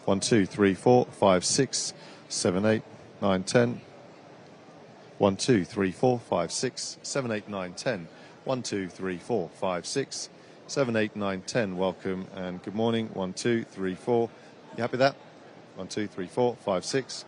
1, 2, 3, 4, 5, 6, 7, 8, 9, 10. 1, 2, 3, 4, 5, 6, 7, 8, 9, 10. 1, 2, 3, 4, 5, 6, 7, 8, 9, 10. Welcome and good morning. 1, 2, 3, 4. You happy with that? 1, 2, 3, 4, 5, 6.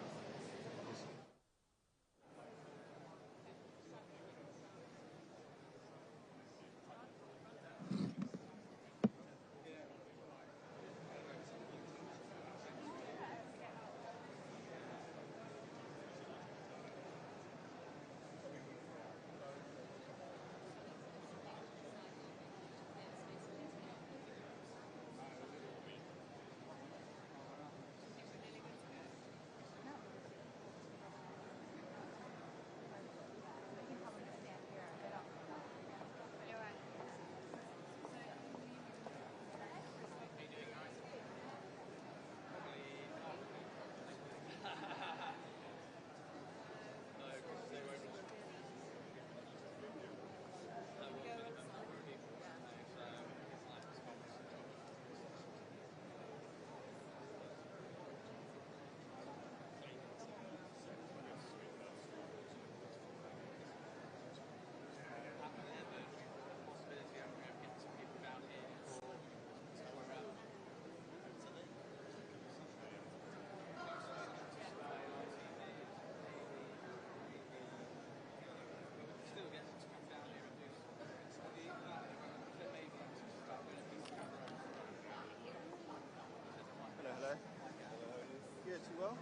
Well?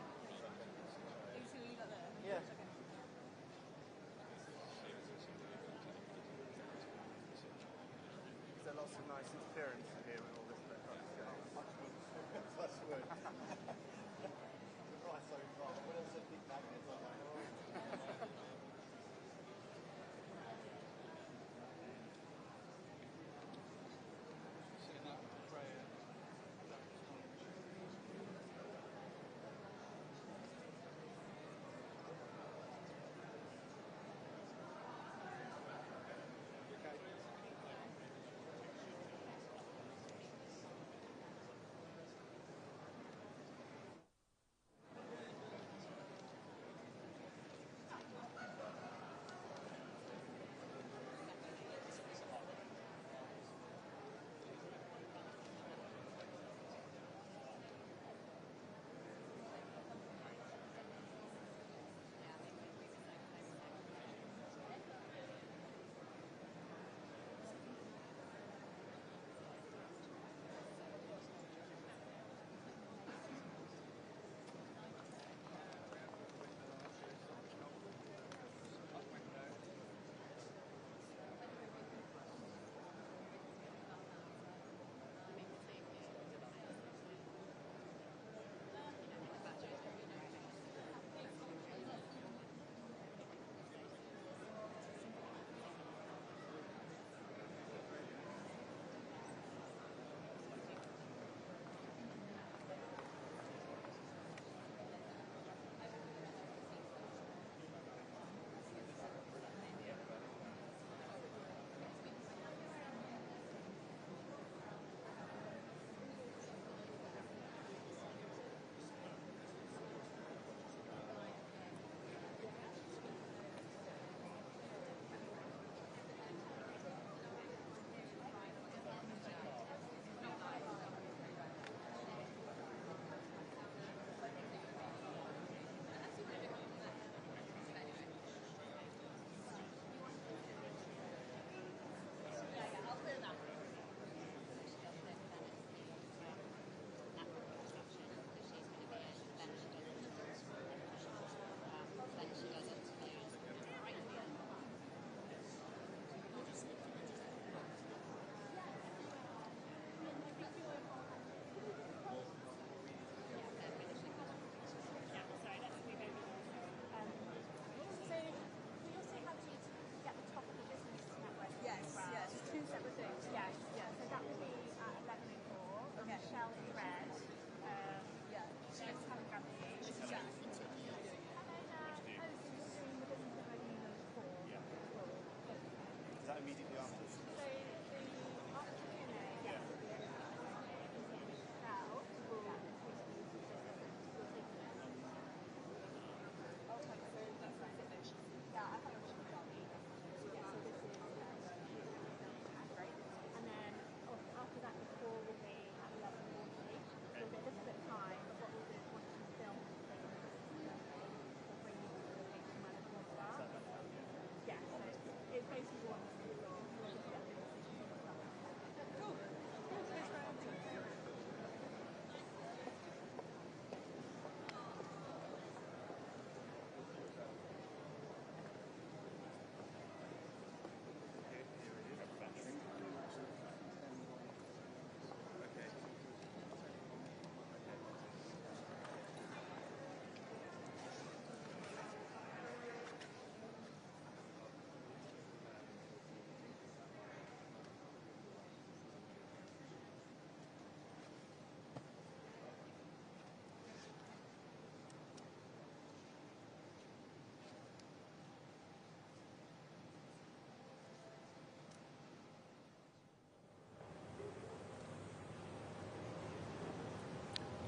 Yeah. Is there lots of nice interference in here with all this kind of stuff? That's weird. Right, so what else have big magnets on my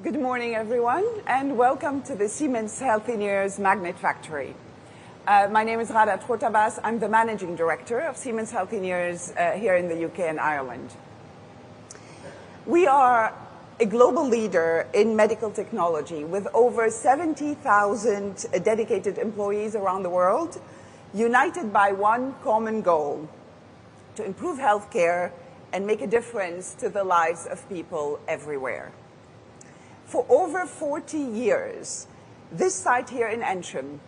Good morning, everyone, and welcome to the Siemens Healthineers Magnet Factory. My name is Rada Trotabas. I'm the Managing Director of Siemens Healthineers here in the UK and Ireland. We are a global leader in medical technology with over 70,000 dedicated employees around the world, united by one common goal: to improve healthcare and make a difference to the lives of people everywhere. For over 40 years, this site here in Antrim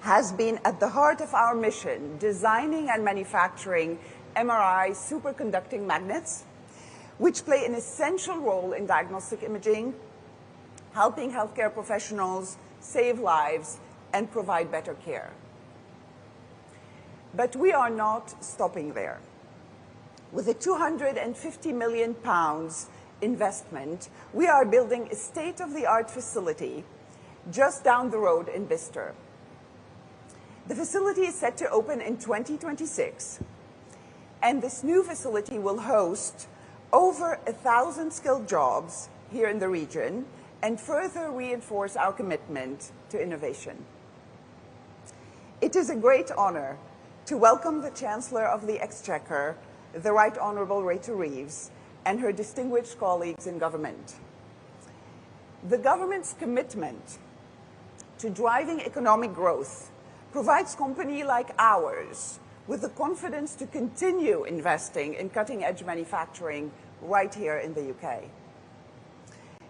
has been at the heart of our mission, designing and manufacturing MRI superconducting magnets, which play an essential role in diagnostic imaging, helping healthcare professionals save lives and provide better care. But we are not stopping there. With a £250 million investment, we are building a state-of-the-art facility just down the road in Bicester. The facility is set to open in 2026, and this new facility will host over 1,000 skilled jobs here in the region and further reinforce our commitment to innovation. It is a great honor to welcome the Chancellor of the Exchequer, the Right Honourable Rachel Reeves, and her distinguished colleagues in government. The government's commitment to driving economic growth provides companies like ours with the confidence to continue investing in cutting-edge manufacturing right here in the UK.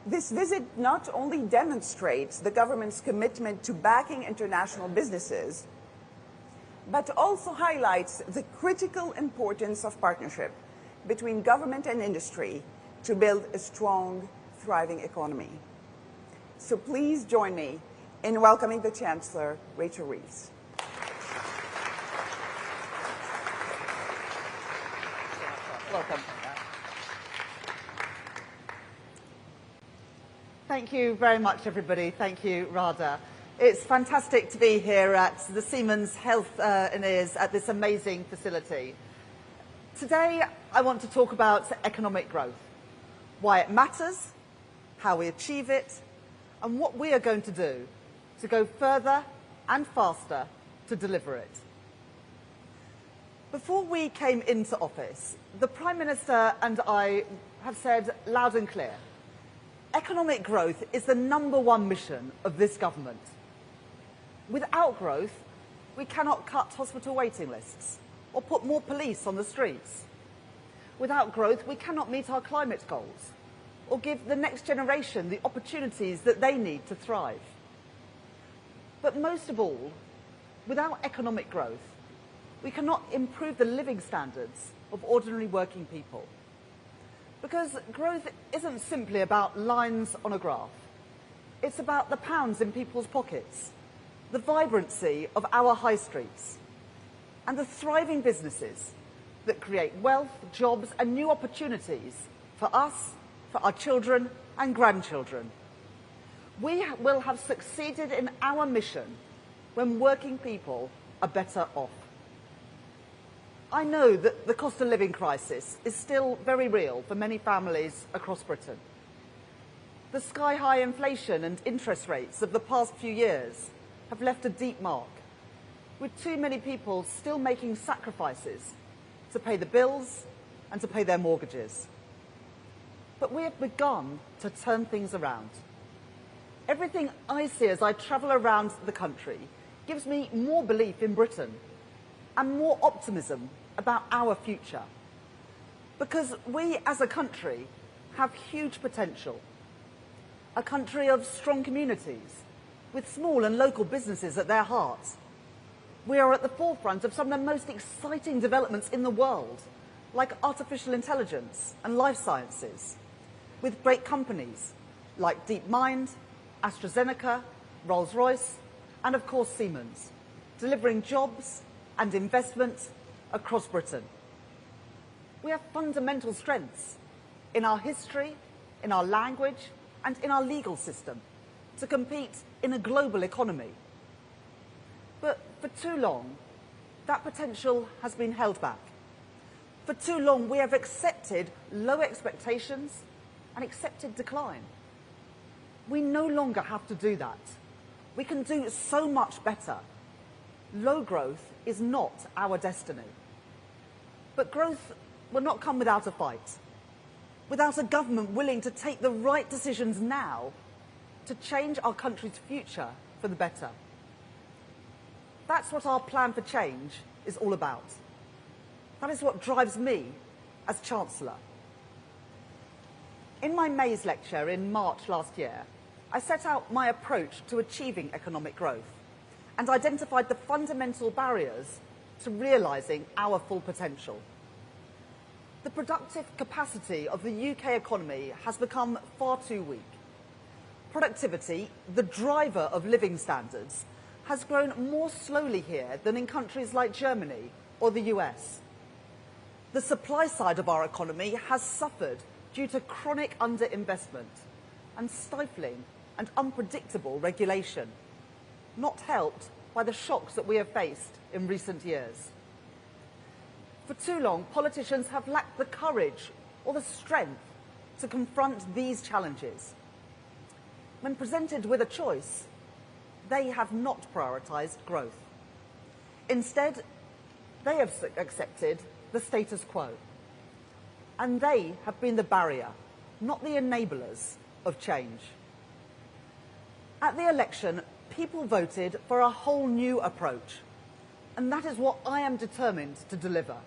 This visit not only demonstrates the government's commitment to backing international businesses, but also highlights the critical importance of partnership between government and industry to build a strong, thriving economy. So please join me in welcoming the Chancellor, Rachel Reeves. Welcome. Thank you very much, everybody. Thank you, Rada. It's fantastic to be here at the Siemens Healthineers at this amazing facility. Today, I want to talk about economic growth, why it matters, how we achieve it, and what we are going to do to go further and faster to deliver it. Before we came into office, the Prime Minister and I have said loud and clear, economic growth is the #1 mission of this government. Without growth, we cannot cut hospital waiting lists or put more police on the streets. Without growth, we cannot meet our climate goals or give the next generation the opportunities that they need to thrive. But most of all, without economic growth, we cannot improve the living standards of ordinary working people. Because growth isn't simply about lines on a graph. It's about the pounds in people's pockets, the vibrancy of our high streets, and the thriving businesses that create wealth, jobs, and new opportunities for us, for our children and grandchildren. We will have succeeded in our mission when working people are better off. I know that the cost of living crisis is still very real for many families across Britain. The sky-high inflation and interest rates of the past few years have left a deep mark, with too many people still making sacrifices to pay the bills and to pay their mortgages. But we have begun to turn things around. Everything I see as I travel around the country gives me more belief in Britain and more optimism about our future. Because we as a country have huge potential. A country of strong communities, with small and local businesses at their heart. We are at the forefront of some of the most exciting developments in the world, like artificial intelligence and life sciences, with great companies like DeepMind, AstraZeneca, Rolls-Royce, and of course Siemens, delivering jobs and investment across Britain. We have fundamental strengths in our history, in our language, and in our legal system to compete in a global economy. But for too long, that potential has been held back. For too long, we have accepted low expectations and accepted decline. We no longer have to do that. We can do so much better. Low growth is not our destiny. But growth will not come without a fight, without a government willing to take the right decisions now to change our country's future for the better. That's what our plan for change is all about. That is what drives me as Chancellor. In my May's lecture in March last year, I set out my approach to achieving economic growth and identified the fundamental barriers to realising our full potential. The productive capacity of the UK economy has become far too weak. Productivity, the driver of living standards, has grown more slowly here than in countries like Germany or the US. The supply side of our economy has suffered due to chronic underinvestment and stifling and unpredictable regulation, not helped by the shocks that we have faced in recent years. For too long, politicians have lacked the courage or the strength to confront these challenges. When presented with a choice, they have not prioritised growth. Instead, they have accepted the status quo. And they have been the barrier, not the enablers of change. At the election, people voted for a whole new approach, and that is what I am determined to deliver.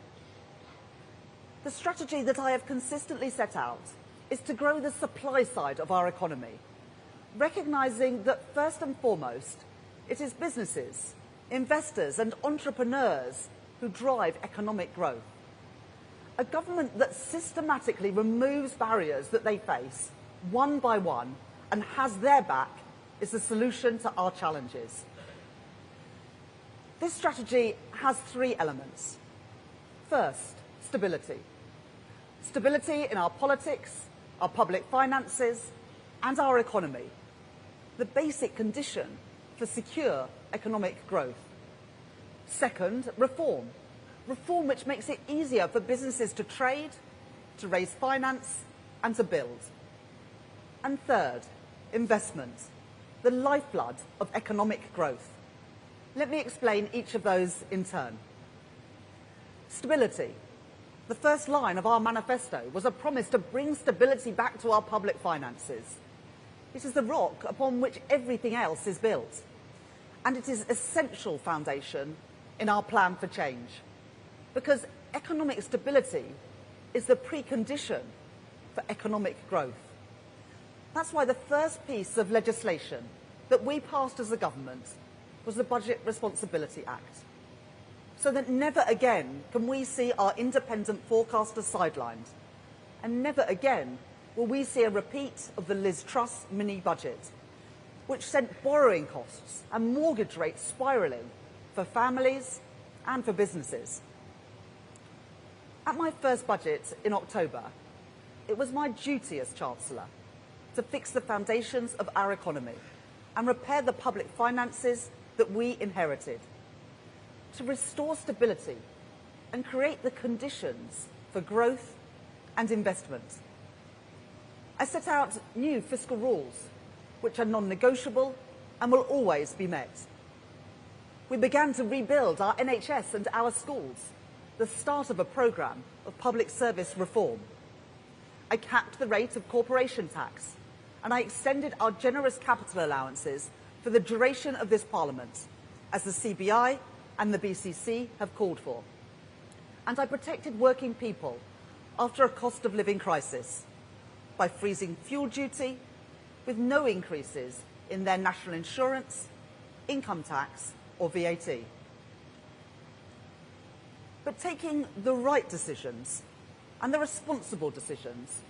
The strategy that I have consistently set out is to grow the supply side of our economy, recognising that first and foremost, it is businesses, investors and entrepreneurs who drive economic growth. A government that systematically removes barriers that they face, one by one, and has their back, is the solution to our challenges. This strategy has three elements. First, stability. Stability in our politics, our public finances, and our economy. The basic condition for secure economic growth. Second, reform. Reform which makes it easier for businesses to trade, to raise finance, and to build. And third, investment, the lifeblood of economic growth. Let me explain each of those in turn. Stability. The first line of our manifesto was a promise to bring stability back to our public finances. It is the rock upon which everything else is built, and it is an essential foundation in our plan for change. Because economic stability is the precondition for economic growth. That's why the first piece of legislation that we passed as a government was the Budget Responsibility Act, so that never again can we see our independent forecasters sidelined, and never again will we see a repeat of the Liz Truss mini-budget, which sent borrowing costs and mortgage rates spiralling for families and for businesses. At my first budget in October, it was my duty as Chancellor to fix the foundations of our economy and repair the public finances that we inherited, to restore stability and create the conditions for growth and investment. I set out new fiscal rules, which are non-negotiable and will always be met. We began to rebuild our NHS and our schools, the start of a programme of public service reform. I capped the rate of corporation tax, and I extended our generous capital allowances for the duration of this Parliament, as the CBI and the BCC have called for. And I protected working people after a cost of living crisis by freezing fuel duty with no increases in their national insurance, income tax or VAT. But taking the right decisions and the responsible decisions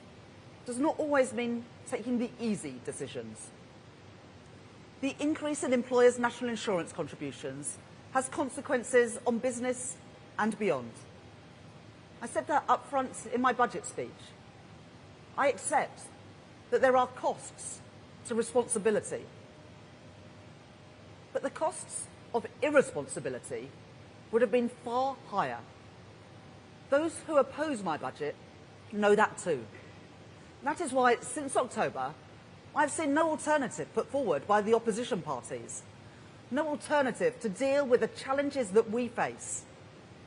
does not always mean taking the easy decisions. The increase in employers' national insurance contributions has consequences on business and beyond. I said that up front in my budget speech. I accept that there are costs to responsibility. But the costs of irresponsibility would have been far higher. Those who oppose my budget know that too. That is why, since October, I've seen no alternative put forward by the opposition parties. No alternative to deal with the challenges that we face.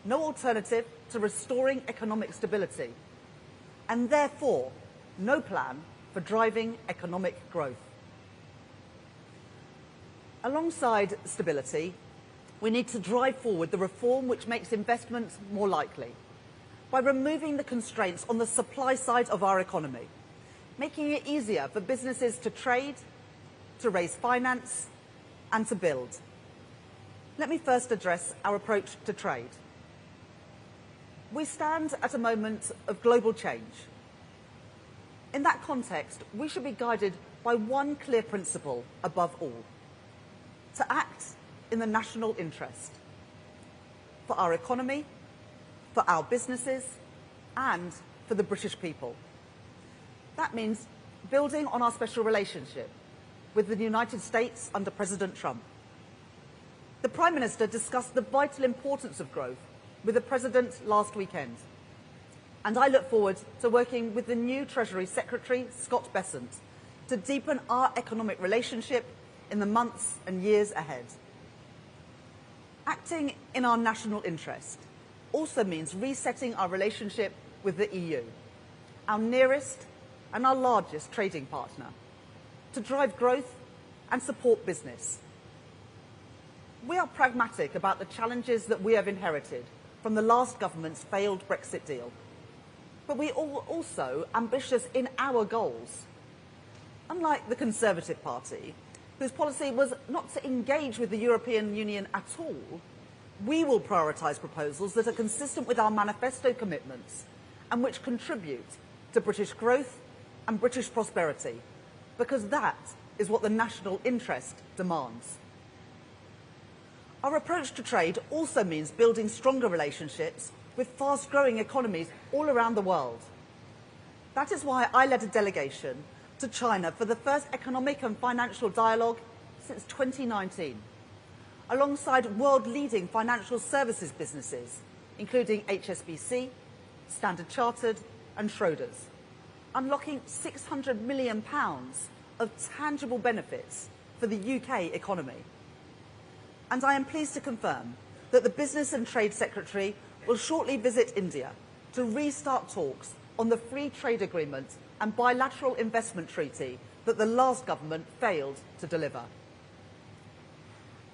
No alternative to restoring economic stability. And therefore, no plan for driving economic growth. Alongside stability, we need to drive forward the reform which makes investment more likely by removing the constraints on the supply side of our economy, making it easier for businesses to trade, to raise finance, and to build. Let me first address our approach to trade. We stand at a moment of global change. In that context, we should be guided by one clear principle above all: to act in the national interest, for our economy, for our businesses, and for the British people. That means building on our special relationship with the United States under President Trump. The Prime Minister discussed the vital importance of growth with the President last weekend, and I look forward to working with the new Treasury Secretary, Scott Bessent, to deepen our economic relationship in the months and years ahead. Acting in our national interest also means resetting our relationship with the EU, our nearest and our largest trading partner, to drive growth and support business. We are pragmatic about the challenges that we have inherited from the last government's failed Brexit deal, but we are also ambitious in our goals. Unlike the Conservative Party, whose policy was not to engage with the European Union at all, we will prioritise proposals that are consistent with our manifesto commitments and which contribute to British growth and British prosperity, because that is what the national interest demands. Our approach to trade also means building stronger relationships with fast-growing economies all around the world. That is why I led a delegation to China for the first economic and financial dialogue since 2019, alongside world-leading financial services businesses, including HSBC, Standard Chartered and Schroders, unlocking £600 million of tangible benefits for the UK economy. And I am pleased to confirm that the Business and Trade Secretary will shortly visit India to restart talks on the free trade agreement and bilateral investment treaty that the last government failed to deliver.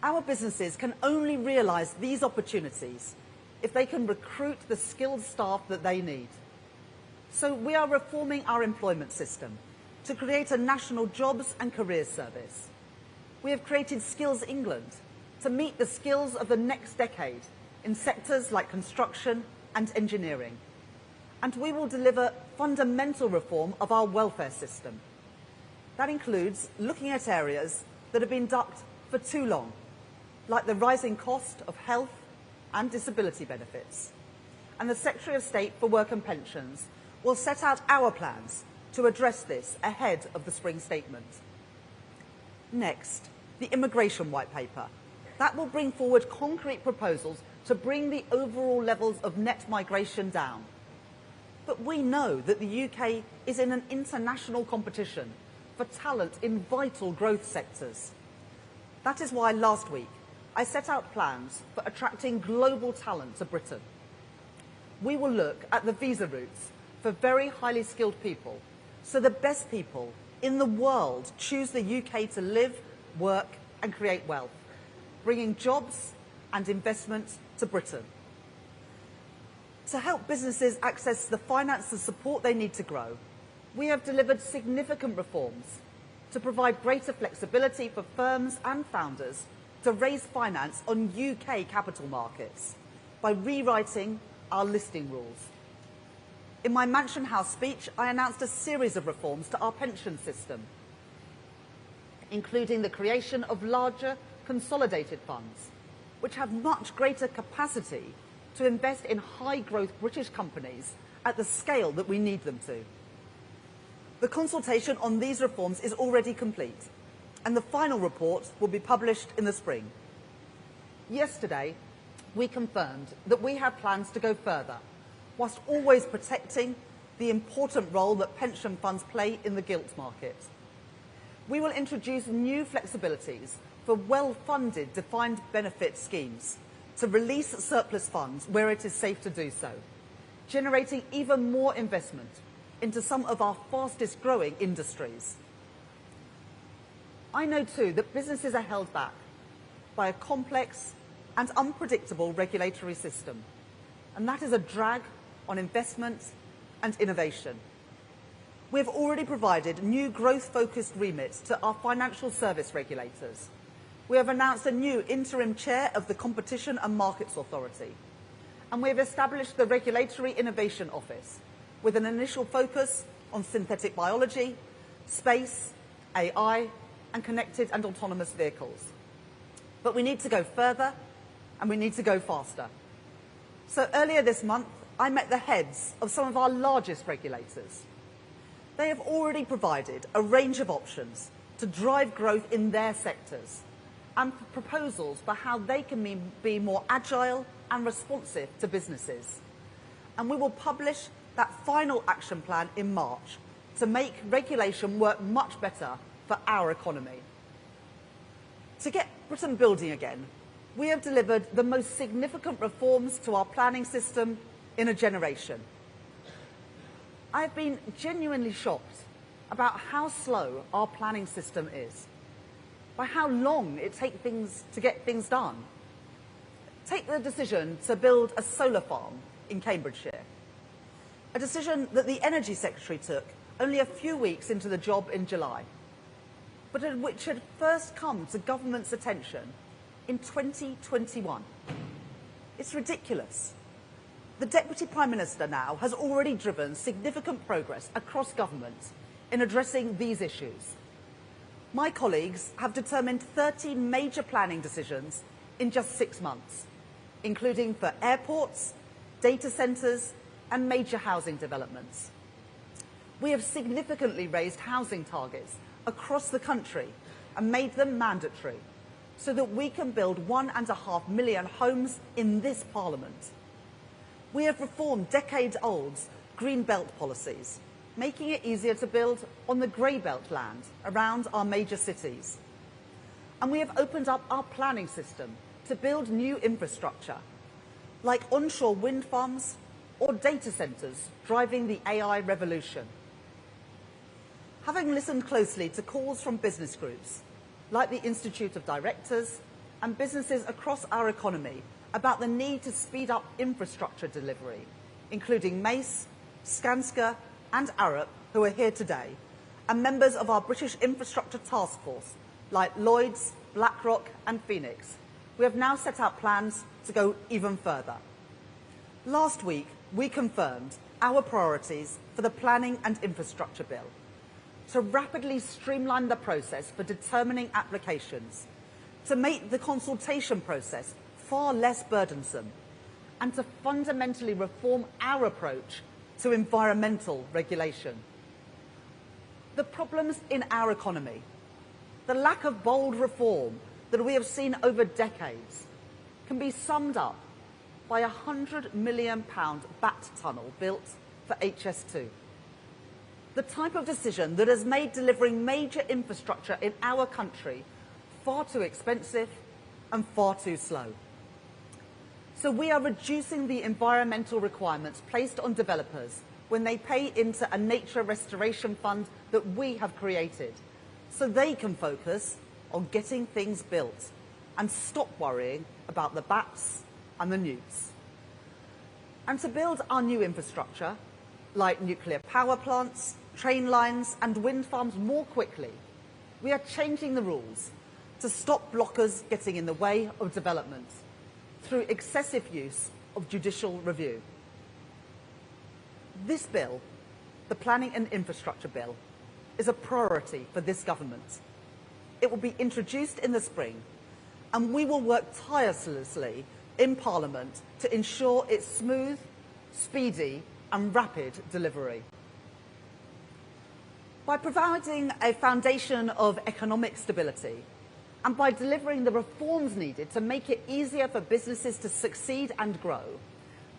Our businesses can only realise these opportunities if they can recruit the skilled staff that they need. So we are reforming our employment system to create a national jobs and careers service. We have created Skills England to meet the skills of the next decade in sectors like construction and engineering. And we will deliver fundamental reform of our welfare system. That includes looking at areas that have been ducked for too long, like the rising cost of health and disability benefits. And the Secretary of State for Work and Pensions will set out our plans to address this ahead of the spring statement. Next, the immigration white paper. That will bring forward concrete proposals to bring the overall levels of net migration down. But we know that the UK is in an international competition for talent in vital growth sectors. That is why last week I set out plans for attracting global talent to Britain. We will look at the visa routes for very highly skilled people, so the best people in the world choose the UK to live, work and create wealth, bringing jobs and investment to Britain. To help businesses access the finance and support they need to grow, we have delivered significant reforms to provide greater flexibility for firms and founders to raise finance on UK capital markets by rewriting our listing rules. In my Mansion House speech, I announced a series of reforms to our pension system, including the creation of larger consolidated funds, which have much greater capacity to invest in high-growth British companies at the scale that we need them to. The consultation on these reforms is already complete, and the final report will be published in the spring. Yesterday, we confirmed that we have plans to go further, whilst always protecting the important role that pension funds play in the gilt market. We will introduce new flexibilities for well-funded defined benefit schemes to release surplus funds where it is safe to do so, generating even more investment into some of our fastest growing industries. I know too that businesses are held back by a complex and unpredictable regulatory system, and that is a drag on investment and innovation. We have already provided new growth-focused remits to our financial service regulators. We have announced a new interim chair of the Competition and Markets Authority, and we have established the Regulatory Innovation Office with an initial focus on synthetic biology, space, AI, and connected and autonomous vehicles. But we need to go further, and we need to go faster. So earlier this month, I met the heads of some of our largest regulators. They have already provided a range of options to drive growth in their sectors and proposals for how they can be more agile and responsive to businesses. And we will publish that final action plan in March to make regulation work much better for our economy. To get Britain building again, we have delivered the most significant reforms to our planning system in a generation. I have been genuinely shocked about how slow our planning system is, by how long it takes to get things done. Take the decision to build a solar farm in Cambridgeshire, a decision that the Energy Secretary took only a few weeks into the job in July, but which had first come to government's attention in 2021. It's ridiculous. The Deputy Prime Minister now has already driven significant progress across government in addressing these issues. My colleagues have determined 30 major planning decisions in just 6 months, including for airports, data centres and major housing developments. We have significantly raised housing targets across the country and made them mandatory so that we can build 1.5 million homes in this Parliament. We have reformed decades-old green belt policies, making it easier to build on the grey belt land around our major cities. And we have opened up our planning system to build new infrastructure, like onshore wind farms or data centres driving the AI revolution. Having listened closely to calls from business groups, like the Institute of Directors and businesses across our economy about the need to speed up infrastructure delivery, including Mace, Skanska and Arup, who are here today, and members of our British Infrastructure Task Force, like Lloyds, BlackRock and Phoenix, we have now set out plans to go even further. Last week, we confirmed our priorities for the Planning and Infrastructure Bill, to rapidly streamline the process for determining applications, to make the consultation process far less burdensome, and to fundamentally reform our approach to environmental regulation. The problems in our economy, the lack of bold reform that we have seen over decades, can be summed up by a £100 million bat tunnel built for HS2. The type of decision that has made delivering major infrastructure in our country far too expensive and far too slow. So we are reducing the environmental requirements placed on developers when they pay into a nature restoration fund that we have created, so they can focus on getting things built and stop worrying about the bats and the newts. And to build our new infrastructure, like nuclear power plants, train lines and wind farms more quickly, we are changing the rules to stop blockers getting in the way of development through excessive use of judicial review. This bill, the Planning and Infrastructure Bill, is a priority for this government. It will be introduced in the spring, and we will work tirelessly in Parliament to ensure its smooth, speedy and rapid delivery. By providing a foundation of economic stability and by delivering the reforms needed to make it easier for businesses to succeed and grow,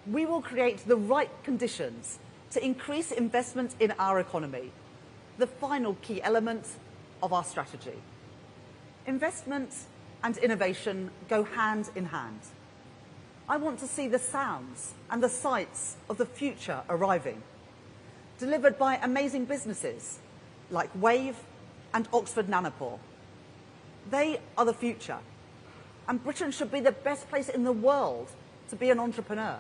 we will create the right conditions to increase investment in our economy, the final key element of our strategy. Investment and innovation go hand in hand. I want to see the sounds and the sights of the future arriving, delivered by amazing businesses like Wave and Oxford Nanopore. They are the future, and Britain should be the best place in the world to be an entrepreneur.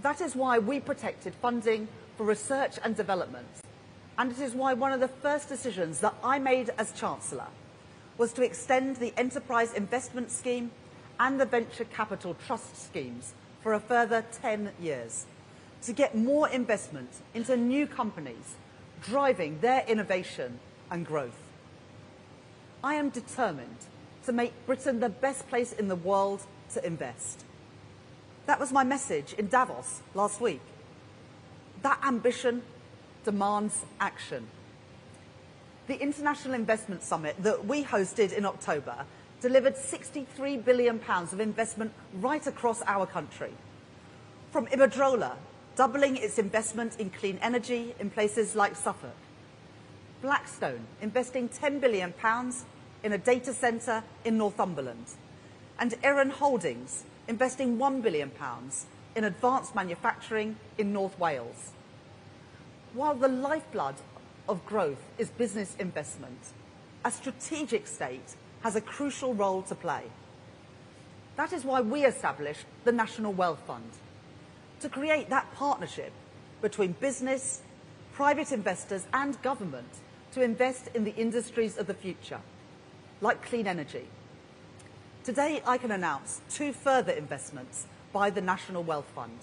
That is why we protected funding for research and development, and it is why one of the first decisions that I made as Chancellor was to extend the Enterprise Investment Scheme and the Venture Capital Trust schemes for a further 10 years to get more investment into new companies, driving their innovation and growth. I am determined to make Britain the best place in the world to invest. That was my message in Davos last week. That ambition demands action. The International Investment Summit that we hosted in October delivered £63 billion of investment right across our country. From Iberdrola, doubling its investment in clean energy in places like Suffolk. Blackstone investing £10 billion in a data centre in Northumberland. And Erin Holdings investing £1 billion in advanced manufacturing in North Wales. While the lifeblood of growth is business investment, a strategic state has a crucial role to play. That is why we established the National Wealth Fund, to create that partnership between business, private investors and government to invest in the industries of the future, like clean energy. Today, I can announce 2 further investments by the National Wealth Fund.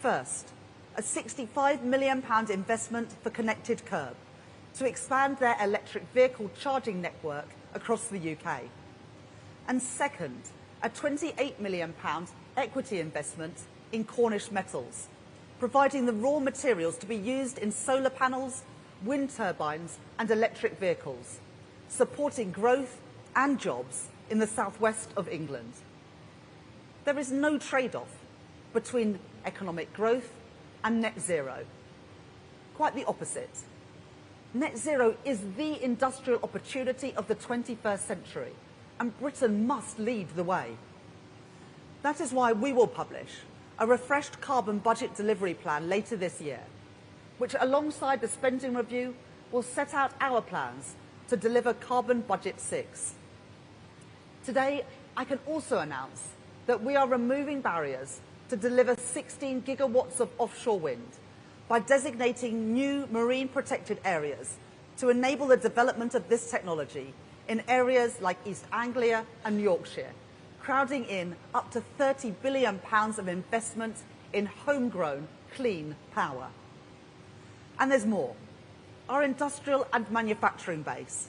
First, a £65 million investment for Connected Curb to expand their electric vehicle charging network across the UK. And second, a £28 million equity investment in Cornish Metals, providing the raw materials to be used in solar panels, wind turbines and electric vehicles, supporting growth and jobs in the southwest of England. There is no trade-off between economic growth and net zero. Quite the opposite. Net zero is the industrial opportunity of the 21st century, and Britain must lead the way. That is why we will publish a refreshed carbon budget delivery plan later this year, which alongside the spending review will set out our plans to deliver Carbon Budget 6. Today, I can also announce that we are removing barriers to deliver 16 gigawatts of offshore wind by designating new marine protected areas to enable the development of this technology in areas like East Anglia and Yorkshire, crowding in up to £30 billion of investment in homegrown clean power. And there's more. Our industrial and manufacturing base,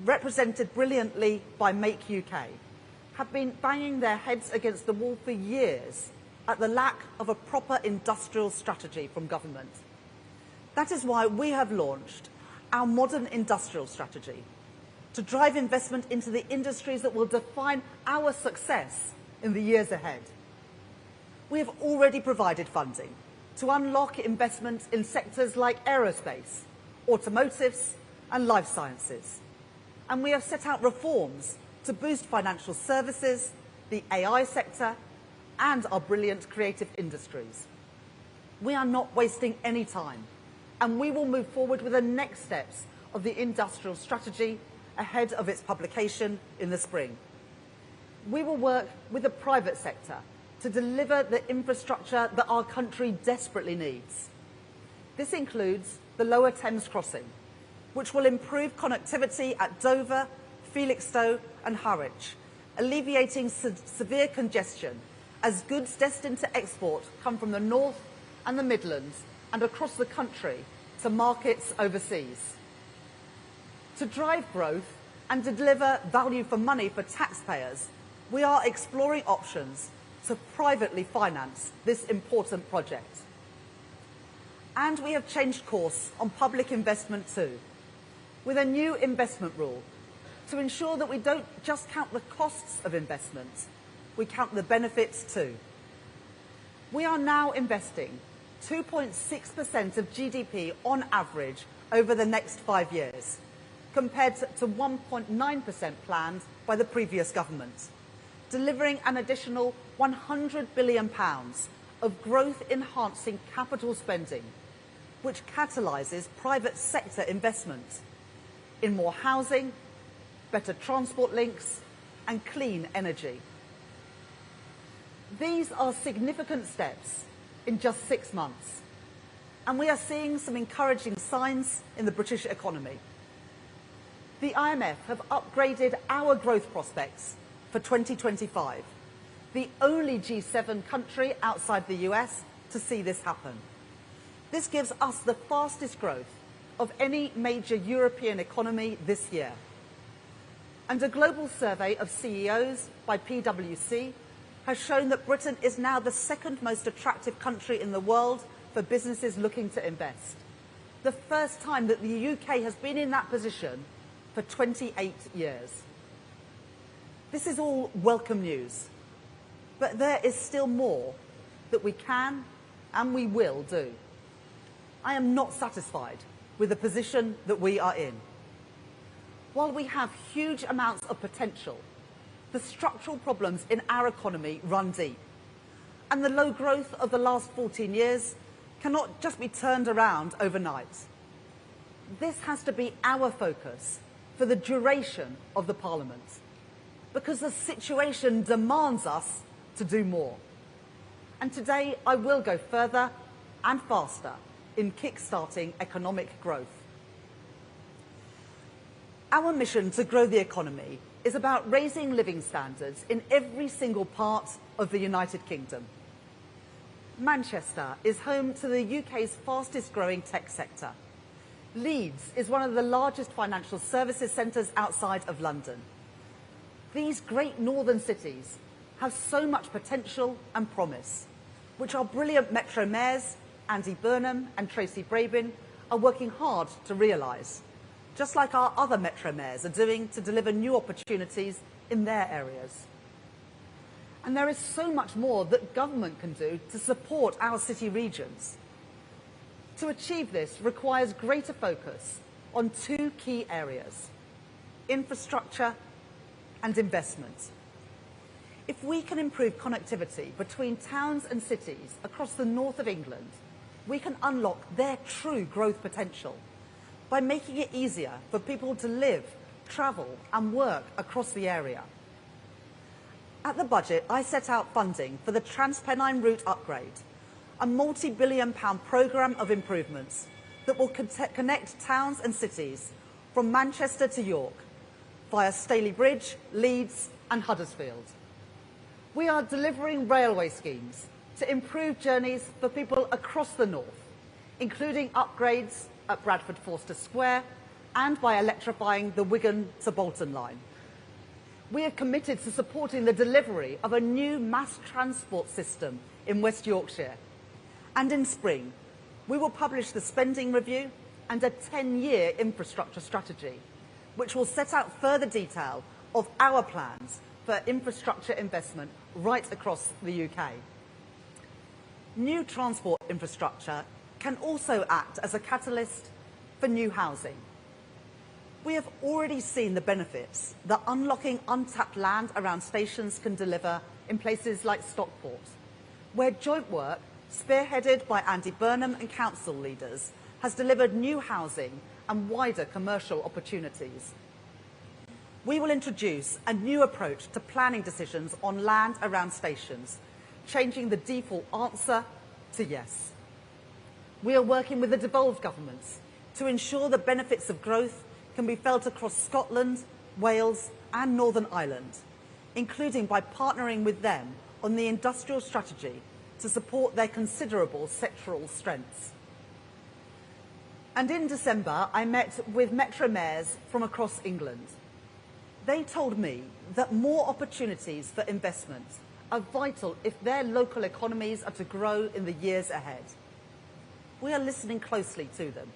represented brilliantly by Make UK, have been banging their heads against the wall for years at the lack of a proper industrial strategy from government. That is why we have launched our modern industrial strategy to drive investment into the industries that will define our success in the years ahead. We have already provided funding to unlock investment in sectors like aerospace, automotives and life sciences. And we have set out reforms to boost financial services, the AI sector and our brilliant creative industries. We are not wasting any time, and we will move forward with the next steps of the industrial strategy ahead of its publication in the spring. We will work with the private sector to deliver the infrastructure that our country desperately needs. This includes the Lower Thames Crossing, which will improve connectivity at Dover, Felixstowe and Harwich, alleviating severe congestion as goods destined to export come from the North and the Midlands and across the country to markets overseas. To drive growth and to deliver value for money for taxpayers, we are exploring options to privately finance this important project. And we have changed course on public investment too, with a new investment rule to ensure that we don't just count the costs of investment, we count the benefits too. We are now investing 2.6% of GDP on average over the next 5 years, compared to 1.9% planned by the previous government, delivering an additional £100 billion of growth-enhancing capital spending, which catalyses private sector investment in more housing, better transport links, and clean energy. These are significant steps in just 6 months, and we are seeing some encouraging signs in the British economy. The IMF have upgraded our growth prospects for 2025, the only G7 country outside the US to see this happen. This gives us the fastest growth of any major European economy this year. And a global survey of CEOs by PwC has shown that Britain is now the second most attractive country in the world for businesses looking to invest. The first time that the UK has been in that position for 28 years. This is all welcome news, but there is still more that we can and we will do. I am not satisfied with the position that we are in. While we have huge amounts of potential, the structural problems in our economy run deep, and the low growth of the last 14 years cannot just be turned around overnight. This has to be our focus for the duration of the Parliament, because the situation demands us to do more. And today I will go further and faster in kick-starting economic growth. Our mission to grow the economy is about raising living standards in every single part of the United Kingdom. Manchester is home to the UK's fastest growing tech sector. Leeds is one of the largest financial services centres outside of London. These great northern cities have so much potential and promise, which our brilliant Metro mayors, Andy Burnham and Tracy Brabin, are working hard to realise, just like our other Metro mayors are doing to deliver new opportunities in their areas. And there is so much more that government can do to support our city regions. To achieve this requires greater focus on two key areas: infrastructure and investment. If we can improve connectivity between towns and cities across the north of England, we can unlock their true growth potential by making it easier for people to live, travel and work across the area. At the budget, I set out funding for the Transpennine route upgrade, a multi-billion-pound programme of improvements that will connect towns and cities from Manchester to York via Staley Bridge, Leeds and Huddersfield. We are delivering railway schemes to improve journeys for people across the north, including upgrades at Bradford Forster Square and by electrifying the Wigan to Bolton line. We are committed to supporting the delivery of a new mass transport system in West Yorkshire. And in spring, we will publish the spending review and a 10-year infrastructure strategy, which will set out further detail of our plans for infrastructure investment right across the UK. New transport infrastructure can also act as a catalyst for new housing. We have already seen the benefits that unlocking untapped land around stations can deliver in places like Stockport, where joint work, spearheaded by Andy Burnham and council leaders, has delivered new housing and wider commercial opportunities. We will introduce a new approach to planning decisions on land around stations, changing the default answer to yes. We are working with the devolved governments to ensure the benefits of growth can be felt across Scotland, Wales and Northern Ireland, including by partnering with them on the industrial strategy to support their considerable sectoral strengths. And in December, I met with Metro mayors from across England. They told me that more opportunities for investment are vital if their local economies are to grow in the years ahead. We are listening closely to them.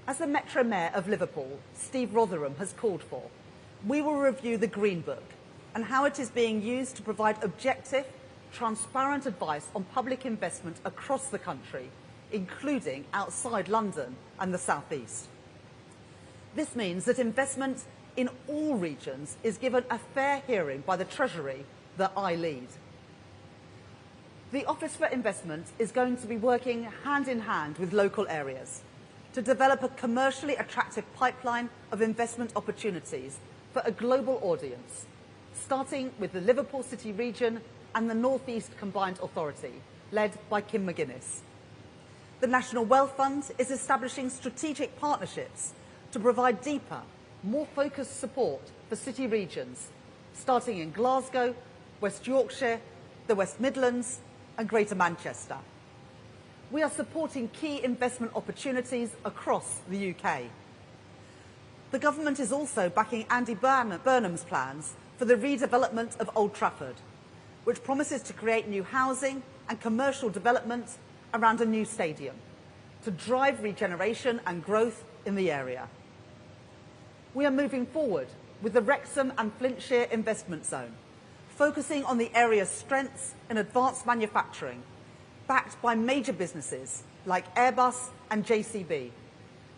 As the Metro Mayor of Liverpool, Steve Rotherham, has called for, we will review the Green Book and how it is being used to provide objective, transparent advice on public investment across the country, including outside London and the South East. This means that investment in all regions is given a fair hearing by the Treasury that I lead. The Office for Investment is going to be working hand in hand with local areas to develop a commercially attractive pipeline of investment opportunities for a global audience, starting with the Liverpool City region and the North East Combined Authority, led by Kim McGuinness. The National Wealth Fund is establishing strategic partnerships to provide deeper, more focused support for city regions, starting in Glasgow, West Yorkshire, the West Midlands, and Greater Manchester. We are supporting key investment opportunities across the UK. The government is also backing Andy Burnham's plans for the redevelopment of Old Trafford, which promises to create new housing and commercial development around a new stadium to drive regeneration and growth in the area. We are moving forward with the Wrexham and Flintshire Investment Zone, focusing on the area's strengths in advanced manufacturing, backed by major businesses like Airbus and JCB,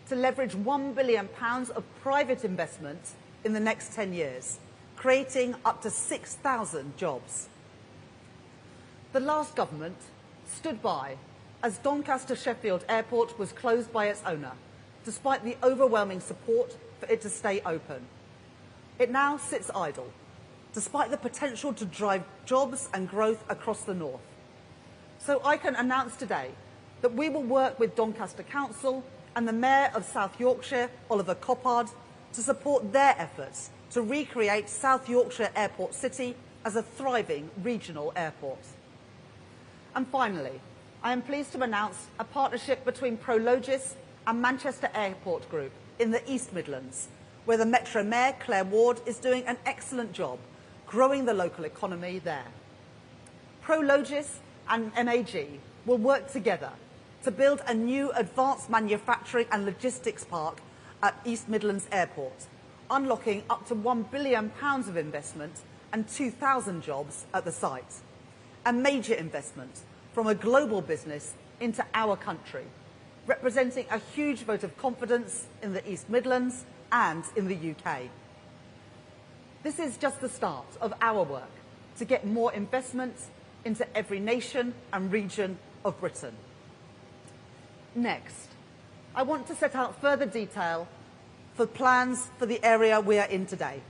to leverage £1 billion of private investment in the next 10 years, creating up to 6,000 jobs. The last government stood by as Doncaster Sheffield Airport was closed by its owner, despite the overwhelming support for it to stay open. It now sits idle, despite the potential to drive jobs and growth across the north. So I can announce today that we will work with Doncaster Council and the Mayor of South Yorkshire, Oliver Coppard, to support their efforts to recreate South Yorkshire Airport City as a thriving regional airport. And finally, I am pleased to announce a partnership between Prologis and Manchester Airport Group in the East Midlands, where the Metro Mayor, Claire Ward, is doing an excellent job growing the local economy there. Prologis and MAG will work together to build a new advanced manufacturing and logistics park at East Midlands Airport, unlocking up to £1 billion of investment and 2,000 jobs at the site. A major investment from a global business into our country, representing a huge vote of confidence in the East Midlands and in the UK. This is just the start of our work to get more investment into every nation and region of Britain. Next, I want to set out further detail for plans for the area we are in today.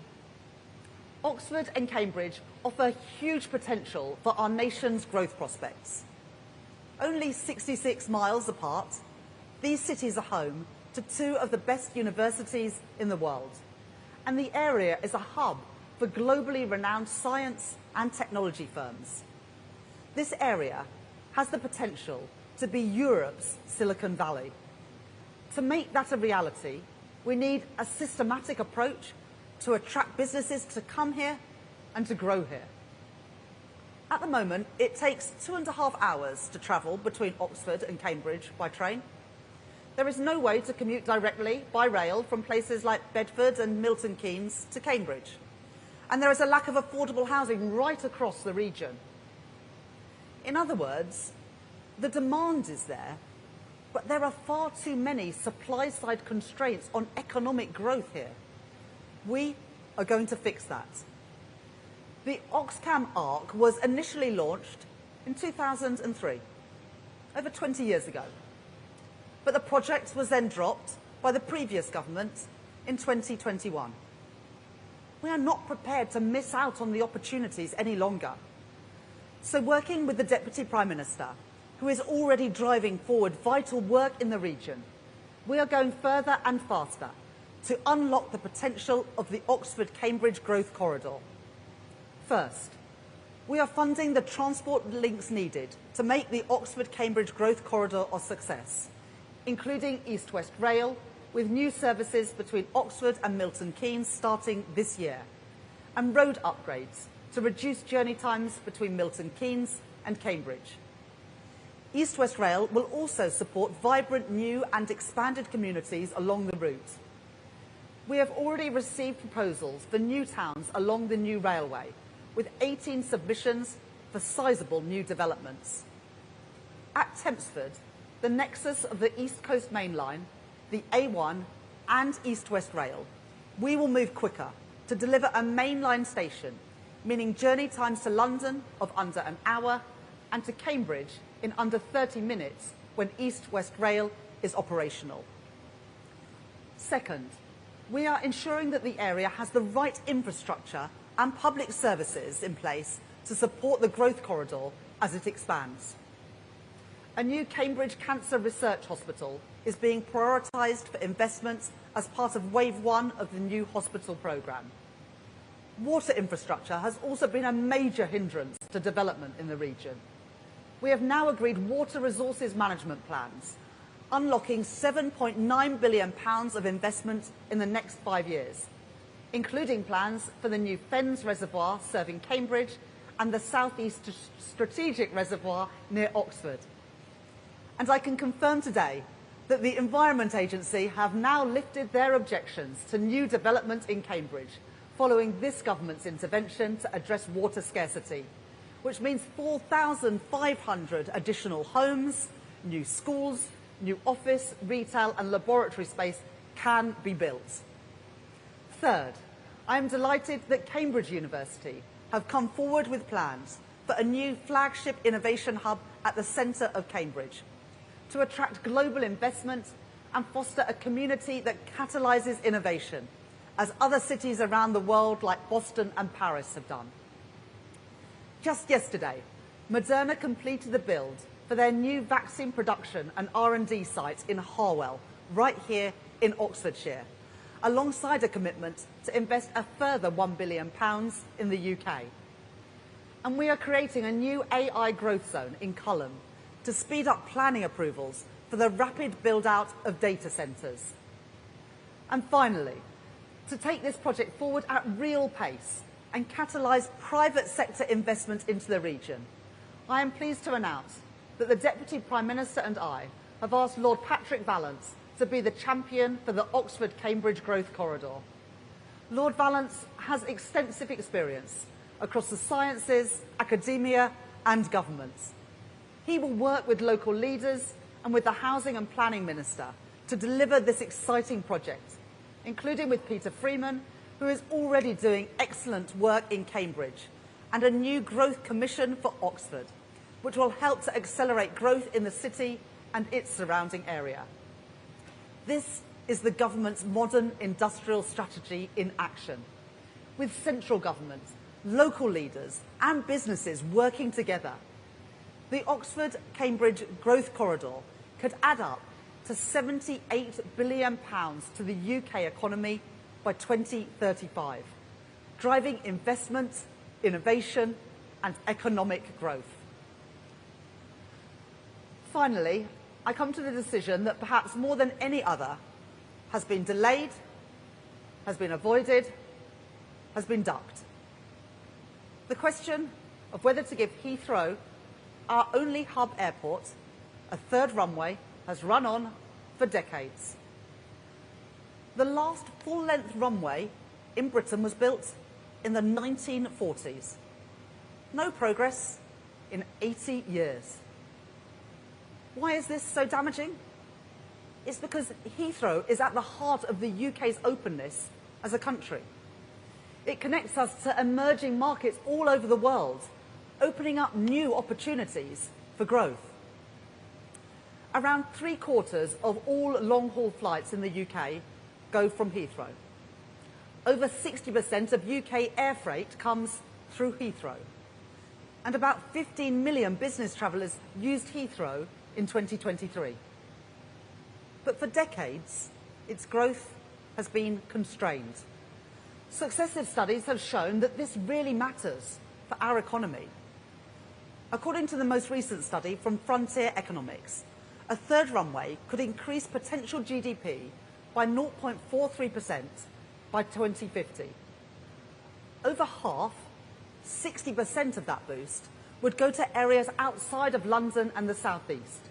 Oxford and Cambridge offer huge potential for our nation's growth prospects. Only 66 miles apart, these cities are home to two of the best universities in the world, and the area is a hub for globally renowned science and technology firms. This area has the potential to be Europe's Silicon Valley. To make that a reality, we need a systematic approach to attract businesses to come here and to grow here. At the moment, it takes 2.5 hours to travel between Oxford and Cambridge by train. There is no way to commute directly by rail from places like Bedford and Milton Keynes to Cambridge. And there is a lack of affordable housing right across the region. In other words, the demand is there, but there are far too many supply-side constraints on economic growth here. We are going to fix that. The Oxcam Arc was initially launched in 2003, over 20 years ago. But the project was then dropped by the previous government in 2021. We are not prepared to miss out on the opportunities any longer. So working with the Deputy Prime Minister, who is already driving forward vital work in the region, we are going further and faster to unlock the potential of the Oxford-Cambridge Growth Corridor. First, we are funding the transport links needed to make the Oxford-Cambridge Growth Corridor a success, including East-West Rail, with new services between Oxford and Milton Keynes starting this year, and road upgrades to reduce journey times between Milton Keynes and Cambridge. East-West Rail will also support vibrant new and expanded communities along the route. We have already received proposals for new towns along the new railway, with 18 submissions for sizable new developments. At Tempsford, the nexus of the East Coast Main Line, the A1 and East West Rail, we will move quicker to deliver a mainline station, meaning journey times to London of under an hour and to Cambridge in under 30 minutes when East West Rail is operational. Second, we are ensuring that the area has the right infrastructure and public services in place to support the growth corridor as it expands. A new Cambridge Cancer Research Hospital is being prioritised for investment as part of Wave 1 of the new hospital programme. Water infrastructure has also been a major hindrance to development in the region. We have now agreed water resources management plans, unlocking £7.9 billion of investment in the next 5 years, including plans for the new Fens Reservoir serving Cambridge and the South East Strategic Reservoir near Oxford. And I can confirm today that the Environment Agency have now lifted their objections to new development in Cambridge following this government's intervention to address water scarcity, which means 4,500 additional homes, new schools, new office, retail and laboratory space can be built. Third, I am delighted that Cambridge University have come forward with plans for a new flagship innovation hub at the centre of Cambridge to attract global investment and foster a community that catalyses innovation, as other cities around the world like Boston and Paris have done. Just yesterday, Moderna completed the build for their new vaccine production and R&D site in Harwell, right here in Oxfordshire, alongside a commitment to invest a further £1 billion in the UK. And we are creating a new AI growth zone in Culham to speed up planning approvals for the rapid build-out of data centres. And finally, to take this project forward at real pace and catalyse private sector investment into the region, I am pleased to announce that the Deputy Prime Minister and I have asked Lord Patrick Vallance to be the champion for the Oxford-Cambridge Growth Corridor. Lord Vallance has extensive experience across the sciences, academia and government. He will work with local leaders and with the Housing and Planning Minister to deliver this exciting project, including with Peter Freeman, who is already doing excellent work in Cambridge, and a new growth commission for Oxford, which will help to accelerate growth in the city and its surrounding area. This is the government's modern industrial strategy in action, with central government, local leaders and businesses working together. The Oxford-Cambridge Growth Corridor could add up to £78 billion to the UK economy by 2035, driving investment, innovation and economic growth. Finally, I come to the decision that perhaps more than any other has been delayed, has been avoided, has been ducked. The question of whether to give Heathrow, our only hub airport, a third runway has run on for decades. The last full-length runway in Britain was built in the 1940s. No progress in 80 years. Why is this so damaging? It's because Heathrow is at the heart of the UK's openness as a country. It connects us to emerging markets all over the world, opening up new opportunities for growth. Around 3/4 of all long-haul flights in the UK go from Heathrow. Over 60% of UK air freight comes through Heathrow. And about 15 million business travellers used Heathrow in 2023. But for decades, its growth has been constrained. Successive studies have shown that this really matters for our economy. According to the most recent study from Frontier Economics, a third runway could increase potential GDP by 0.43% by 2050. Over half, 60% of that boost, would go to areas outside of London and the South East,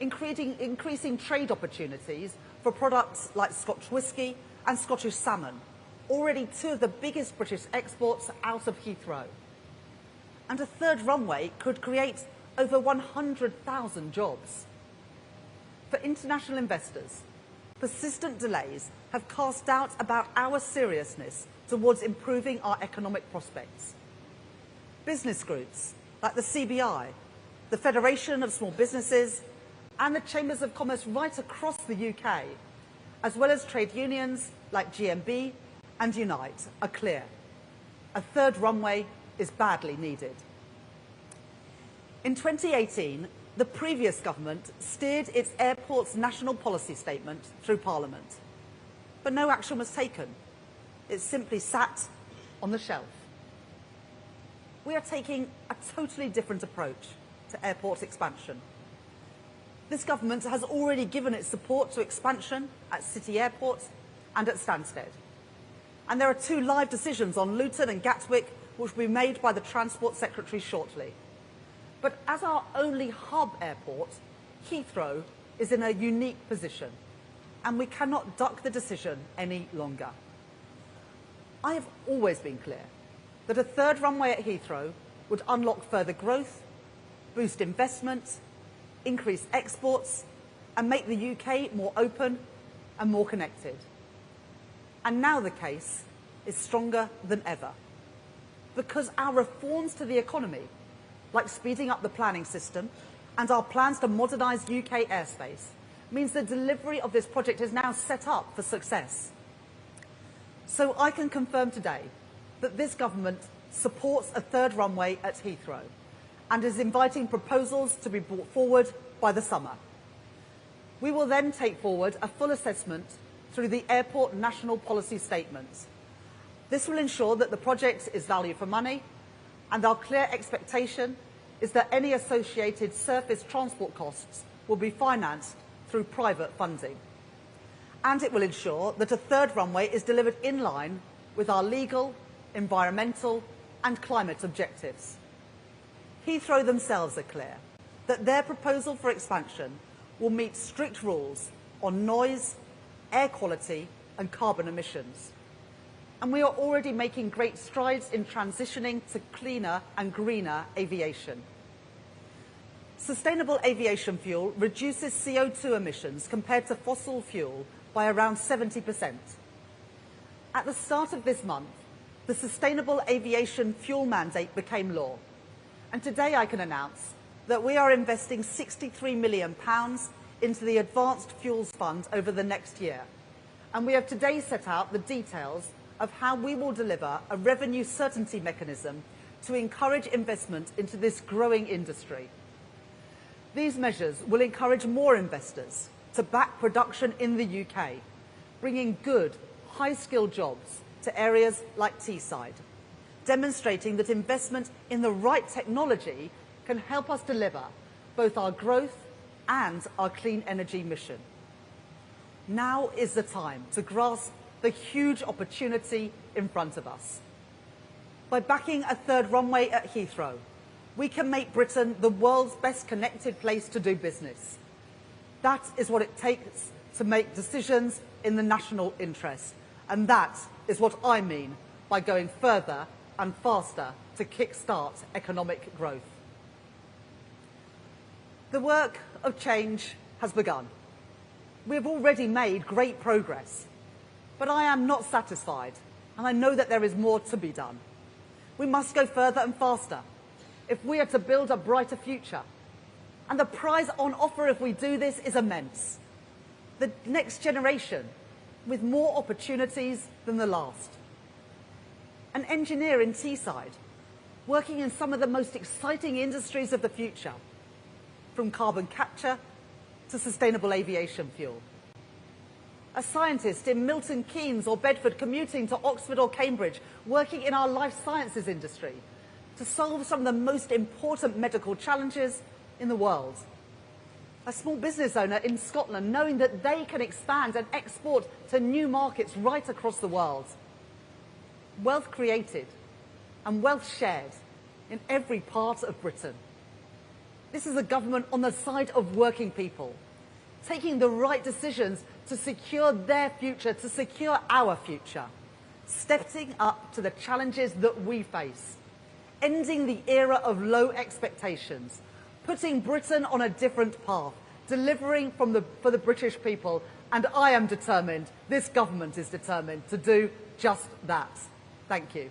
increasing trade opportunities for products like Scotch whisky and Scottish salmon, already two of the biggest British exports out of Heathrow. And a third runway could create over 100,000 jobs. For international investors, persistent delays have cast doubt about our seriousness towards improving our economic prospects. Business groups like the CBI, the Federation of Small Businesses, and the Chambers of Commerce right across the UK, as well as trade unions like GMB and Unite, are clear. A third runway is badly needed. In 2018, the previous government steered its airport's national policy statement through Parliament, but no action was taken. It simply sat on the shelf. We are taking a totally different approach to airport expansion. This government has already given its support to expansion at City Airport and at Stansted. And there are 2 live decisions on Luton and Gatwick which will be made by the Transport Secretary shortly. But as our only hub airport, Heathrow is in a unique position, and we cannot duck the decision any longer. I have always been clear that a third runway at Heathrow would unlock further growth, boost investment, increase exports, and make the UK more open and more connected. And now the case is stronger than ever, because our reforms to the economy, like speeding up the planning system and our plans to modernise UK airspace, means the delivery of this project is now set up for success. So I can confirm today that this government supports a third runway at Heathrow and is inviting proposals to be brought forward by the summer. We will then take forward a full assessment through the Airport National Policy Statement. This will ensure that the project is value for money, and our clear expectation is that any associated surface transport costs will be financed through private funding. And it will ensure that a third runway is delivered in line with our legal, environmental and climate objectives. Heathrow themselves are clear that their proposal for expansion will meet strict rules on noise, air quality and carbon emissions. And we are already making great strides in transitioning to cleaner and greener aviation. Sustainable aviation fuel reduces CO2 emissions compared to fossil fuel by around 70%. At the start of this month, the Sustainable Aviation Fuel Mandate became law. And today I can announce that we are investing £63 million into the Advanced Fuels Fund over the next year. And we have today set out the details of how we will deliver a revenue certainty mechanism to encourage investment into this growing industry. These measures will encourage more investors to back production in the UK, bringing good, high-skilled jobs to areas like Teesside, demonstrating that investment in the right technology can help us deliver both our growth and our clean energy mission. Now is the time to grasp the huge opportunity in front of us. By backing a third runway at Heathrow, we can make Britain the world's best connected place to do business. That is what it takes to make decisions in the national interest. And that is what I mean by going further and faster to kickstart economic growth. The work of change has begun. We have already made great progress, but I am not satisfied, and I know that there is more to be done. We must go further and faster if we are to build a brighter future. And the prize on offer if we do this is immense. The next generation with more opportunities than the last. An engineer in Teesside, working in some of the most exciting industries of the future, from carbon capture to sustainable aviation fuel. A scientist in Milton Keynes or Bedford commuting to Oxford or Cambridge, working in our life sciences industry to solve some of the most important medical challenges in the world. A small business owner in Scotland knowing that they can expand and export to new markets right across the world. Wealth created and wealth shared in every part of Britain. This is a government on the side of working people, taking the right decisions to secure their future, to secure our future, stepping up to the challenges that we face, ending the era of low expectations, putting Britain on a different path, delivering for the British people And I am determined, this government is determined to do just that. Thank you.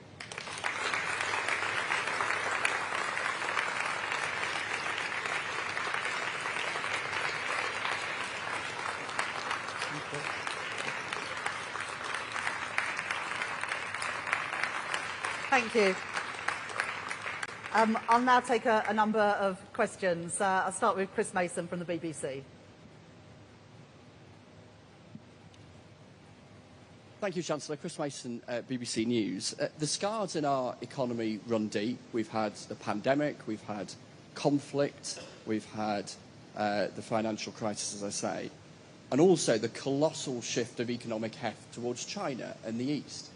Thank you. I'll now take a number of questions. I'll start with Chris Mason from the BBC. Thank you, Chancellor. Chris Mason, BBC News. The scars in our economy run deep. We've had the pandemic, we've had conflict, we've had the financial crisis, as I say, and also the colossal shift of economic heft towards China and the East.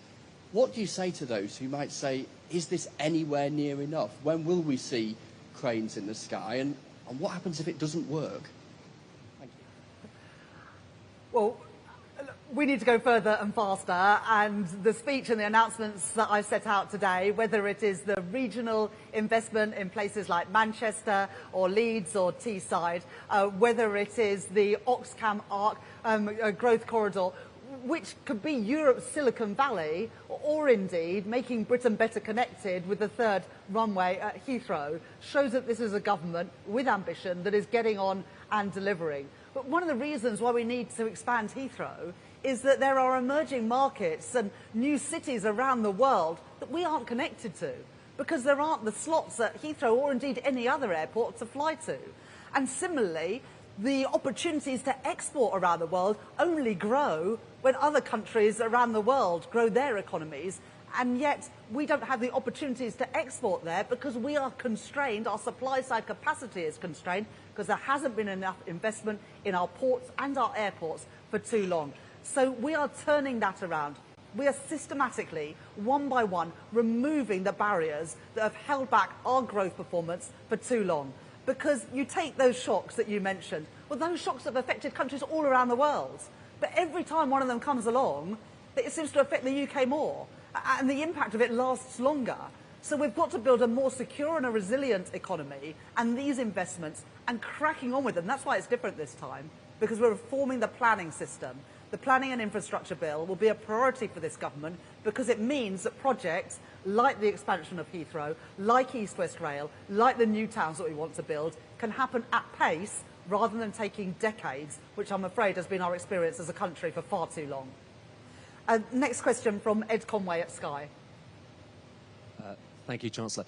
What do you say to those who might say, is this anywhere near enough? When will we see cranes in the sky? And what happens if it doesn't work? Thank you. Well, we need to go further and faster, and the speech and the announcements that I set out today, whether it is the regional investment in places like Manchester or Leeds or Teesside, whether it is the Oxfam Arc growth corridor, which could be Europe's Silicon Valley, or indeed making Britain better connected with the third runway at Heathrow, shows that this is a government with ambition that is getting on and delivering. But one of the reasons why we need to expand Heathrow is that there are emerging markets and new cities around the world that we aren't connected to, because there aren't the slots at Heathrow or indeed any other airport to fly to. And similarly, the opportunities to export around the world only grow when other countries around the world grow their economies, and yet we don't have the opportunities to export there because we are constrained, our supply side capacity is constrained, because there hasn't been enough investment in our ports and our airports for too long. So we are turning that around. We are systematically, one by one, removing the barriers that have held back our growth performance for too long. Because you take those shocks that you mentioned, well, those shocks have affected countries all around the world. But every time one of them comes along, it seems to affect the UK more. And the impact of it lasts longer. So we've got to build a more secure and a resilient economy, and these investments, and cracking on with them. That's why it's different this time, because we're reforming the planning system. The Planning and Infrastructure Bill will be a priority for this government because it means that projects like the expansion of Heathrow, like East West Rail, like the new towns that we want to build, can happen at pace rather than taking decades, which I'm afraid has been our experience as a country for far too long. Next question from Ed Conway at Sky. Thank you, Chancellor.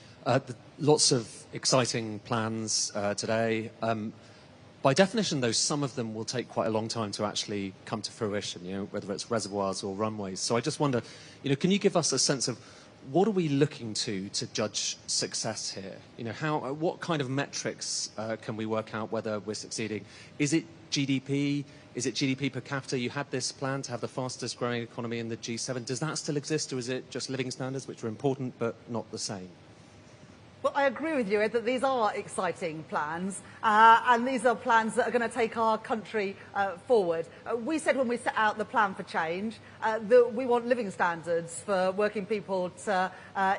Lots of exciting plans today. By definition, though, some of them will take quite a long time to actually come to fruition, whether it's reservoirs or runways. So I just wonder, can you give us a sense of what are we looking to judge success here? What kind of metrics can we work out whether we're succeeding? Is it GDP? Is it GDP per capita? You had this plan to have the fastest growing economy in the G7. Does that still exist, or is it just living standards, which are important but not the same? Well, I agree with you, Ed, that these are exciting plans, and these are plans that are going to take our country forward. We said when we set out the plan for change that we want living standards for working people to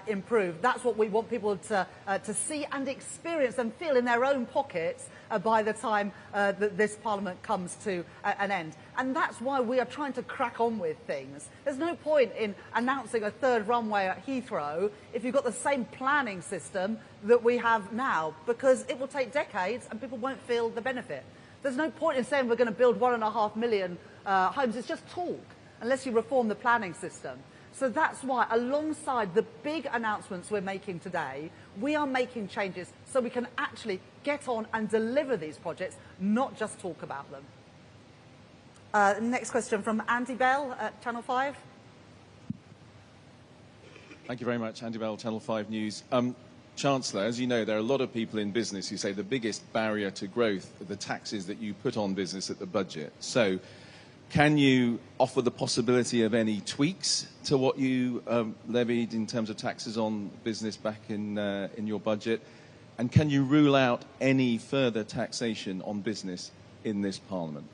improve. That's what we want people to see and experience and feel in their own pockets by the time that this Parliament comes to an end. And that's why we are trying to crack on with things. There's no point in announcing a third runway at Heathrow if you've got the same planning system that we have now, because it will take decades and people won't feel the benefit. There's no point in saying we're going to build 1.5 million homes. It's just talk, unless you reform the planning system. So that's why, alongside the big announcements we're making today, we are making changes so we can actually get on and deliver these projects, not just talk about them. Next question from Andy Bell at Channel 5. Thank you very much. Andy Bell, Channel 5 News. Chancellor, as you know, there are a lot of people in business who say the biggest barrier to growth are the taxes that you put on business at the budget. So, can you offer the possibility of any tweaks to what you levied in terms of taxes on business back in your budget? And can you rule out any further taxation on business in this Parliament?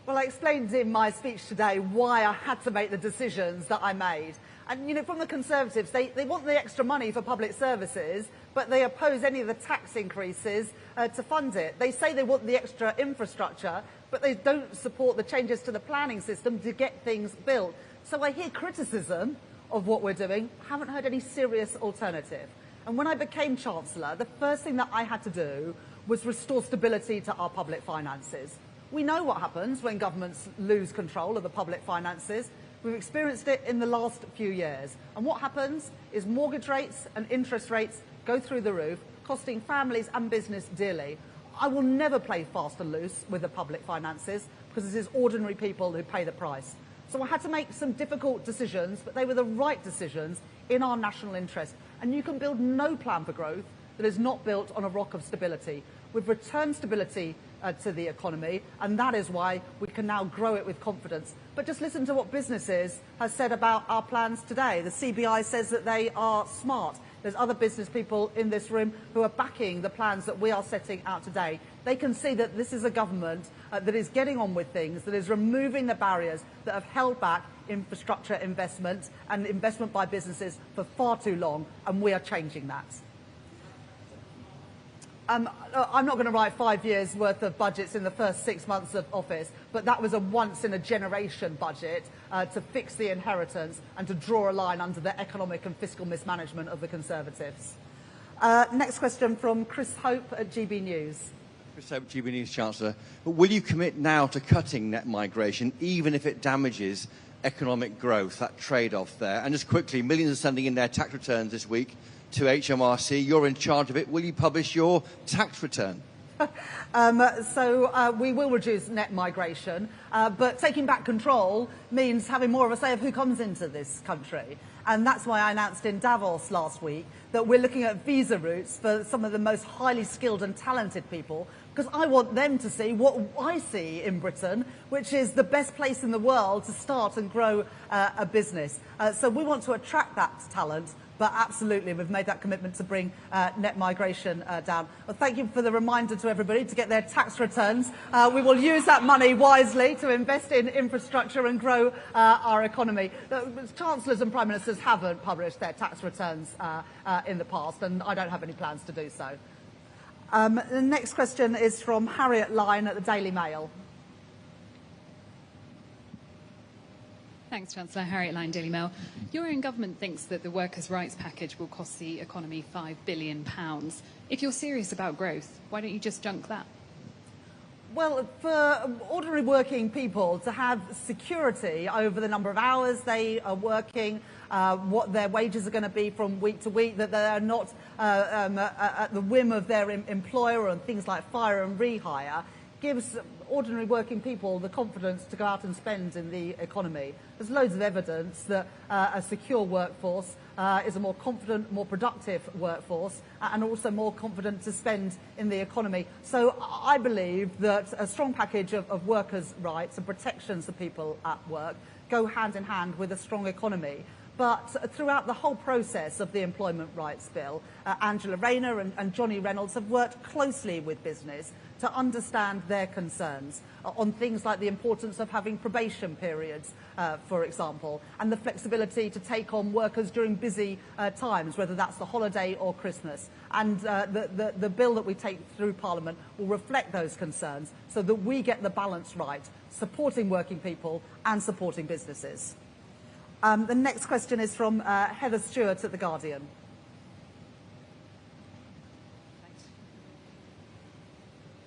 Well, I explained in my speech today why I had to make the decisions that I made. And, from the Conservatives, they want the extra money for public services, but they oppose any of the tax increases to fund it. They say they want the extra infrastructure, but they don't support the changes to the planning system to get things built. So I hear criticism of what we're doing, haven't heard any serious alternative. And when I became Chancellor, the first thing that I had to do was restore stability to our public finances. We know what happens when governments lose control of the public finances. We've experienced it in the last few years. And what happens is mortgage rates and interest rates go through the roof, costing families and business dearly. I will never play fast and loose with the public finances because it is ordinary people who pay the price. So I had to make some difficult decisions, but they were the right decisions in our national interest. And you can build no plan for growth that is not built on a rock of stability. We've returned stability to the economy, and that is why we can now grow it with confidence. But just listen to what businesses have said about our plans today. The CBI says that they are smart. There's other business people in this room who are backing the plans that we are setting out today. They can see that this is a government that is getting on with things, that is removing the barriers that have held back infrastructure investment and investment by businesses for far too long, and we are changing that. I'm not going to write 5 years' worth of budgets in the first 6 months of office, but that was a once-in-a-generation budget to fix the inheritance and to draw a line under the economic and fiscal mismanagement of the Conservatives. Next question from Chris Hope at GB News. Chris Hope, GB News, Chancellor. But will you commit now to cutting net migration, even if it damages economic growth, that trade-off there? And just quickly, millions are sending in their tax returns this week to HMRC. You're in charge of it. Will you publish your tax return? We will reduce net migration, but taking back control means having more of a say of who comes into this country. And that's why I announced in Davos last week that we're looking at visa routes for some of the most highly skilled and talented people, because I want them to see what I see in Britain, which is the best place in the world to start and grow a business. So we want to attract that talent. But absolutely, we've made that commitment to bring net migration down. Well, thank you for the reminder to everybody to get their tax returns. We will use that money wisely to invest in infrastructure and grow our economy. Chancellors and Prime Ministers haven't published their tax returns in the past, and I don't have any plans to do so. The next question is from Harriet Lyne at the Daily Mail. Thanks, Chancellor. Harriet Lyne, Daily Mail. Your own government thinks that the workers' rights package will cost the economy £5 billion. If you're serious about growth, why don't you just junk that? Well, for ordinary working people to have security over the number of hours they are working, what their wages are going to be from week to week, that they are not at the whim of their employer on things like fire and rehire, gives ordinary working people the confidence to go out and spend in the economy. There's loads of evidence that a secure workforce is a more confident, more productive workforce, and also more confident to spend in the economy. So I believe that a strong package of workers' rights and protections for people at work go hand in hand with a strong economy. But throughout the whole process of the Employment Rights Bill, Angela Rayner and Johnny Reynolds have worked closely with business to understand their concerns on things like the importance of having probation periods, for example, and the flexibility to take on workers during busy times, whether that's the holiday or Christmas. And the bill that we take through Parliament will reflect those concerns so that we get the balance right, supporting working people and supporting businesses. The next question is from Heather Stewart at The Guardian.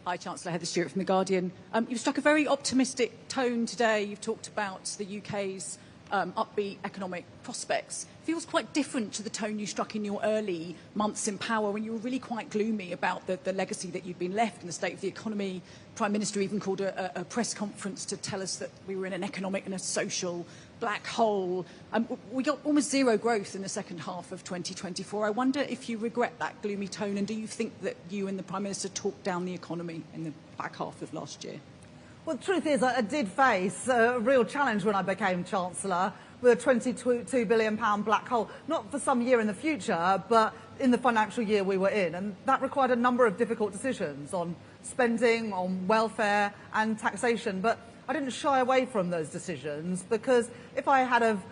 Hi, Chancellor. Heather Stewart from The Guardian. You've struck a very optimistic tone today. You've talked about the UK's upbeat economic prospects. Feels quite different to the tone you struck in your early months in power when you were really quite gloomy about the legacy that you'd been left and the state of the economy. Prime Minister even called a press conference to tell us that we were in an economic and a social black hole. We got almost zero growth in the second half of 2024. I wonder if you regret that gloomy tone, and do you think that you and the Prime Minister talked down the economy in the back half of last year? Well, the truth is I did face a real challenge when I became Chancellor with a £22 billion black hole, not for some year in the future, but in the financial year we were in. And that required a number of difficult decisions on spending, on welfare and taxation. But I didn't shy away from those decisions, because if I had have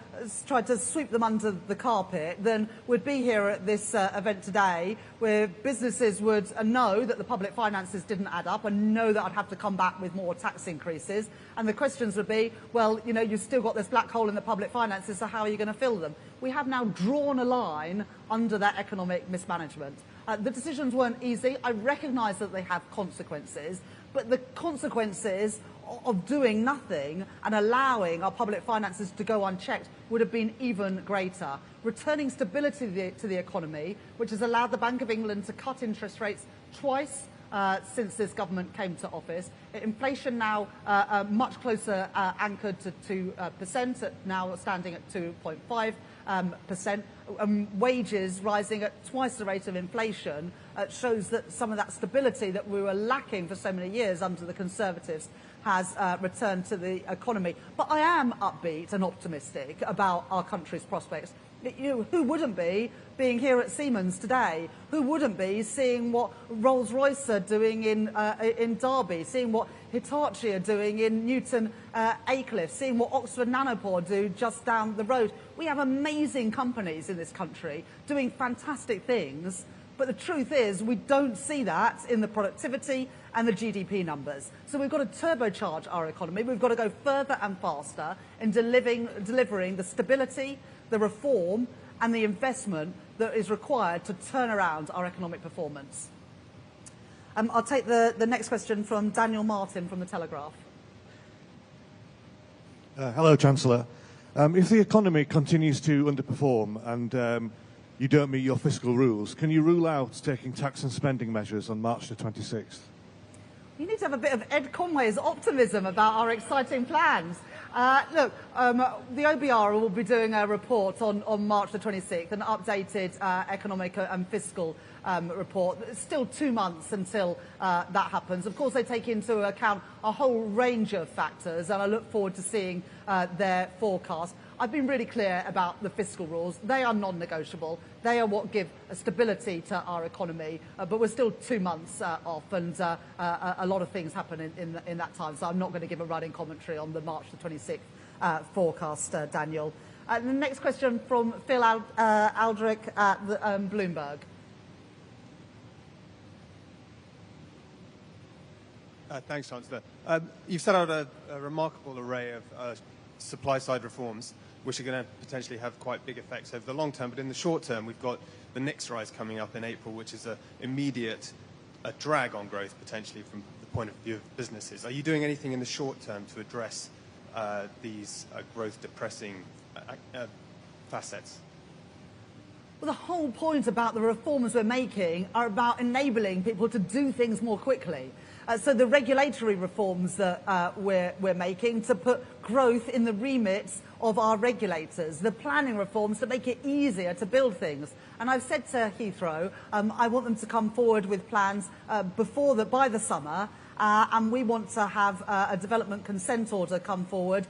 tried to sweep them under the carpet, then we'd be here at this event today where businesses would know that the public finances didn't add up and know that I'd have to come back with more tax increases. And the questions would be, well, you know, you've still got this black hole in the public finances, so how are you going to fill them? We have now drawn a line under that economic mismanagement. The decisions weren't easy. I recognise that they have consequences, but the consequences of doing nothing and allowing our public finances to go unchecked would have been even greater. Returning stability to the economy, which has allowed the Bank of England to cut interest rates twice since this government came to office. Inflation now much closer anchored to 2%, now standing at 2.5%. Wages rising at twice the rate of inflation shows that some of that stability that we were lacking for so many years under the Conservatives has returned to the economy. But I am upbeat and optimistic about our country's prospects. Who wouldn't be being here at Siemens today? Who wouldn't be seeing what Rolls-Royce are doing in Derby, seeing what Hitachi are doing in Newton Aycliffe, seeing what Oxford Nanopore do just down the road? We have amazing companies in this country doing fantastic things, but the truth is we don't see that in the productivity and the GDP numbers. So we've got to turbocharge our economy. We've got to go further and faster in delivering the stability, the reform and the investment that is required to turn around our economic performance. I'll take the next question from Daniel Martin from The Telegraph. Hello, Chancellor. If the economy continues to underperform and you don't meet your fiscal rules, can you rule out taking tax and spending measures on March the 26th? You need to have a bit of Ed Conway's optimism about our exciting plans. Look, the OBR will be doing a report on March the 26th, an updated economic and fiscal report. It's still 2 months until that happens. Of course, they take into account a whole range of factors, and I look forward to seeing their forecast. I've been really clear about the fiscal rules. They are non-negotiable. They are what give stability to our economy. But we're still 2 months off, and a lot of things happen in that time. So I'm not going to give a running commentary on the March the 26th forecast, Daniel. The next question from Phil Aldrich at Bloomberg. Thanks, Chancellor. You've set out a remarkable array of supply-side reforms, which are going to potentially have quite big effects over the long term. But in the short term, we've got the NICS rise coming up in April, which is an immediate drag on growth, potentially, from the point of view of businesses. Are you doing anything in the short term to address these growth-depressing facets? Well, the whole point about the reforms we're making are about enabling people to do things more quickly. So the regulatory reforms that we're making to put growth in the remit of our regulators, the planning reforms to make it easier to build things. And I've said to Heathrow, I want them to come forward with plans by the summer, and we want to have a development consent order come forward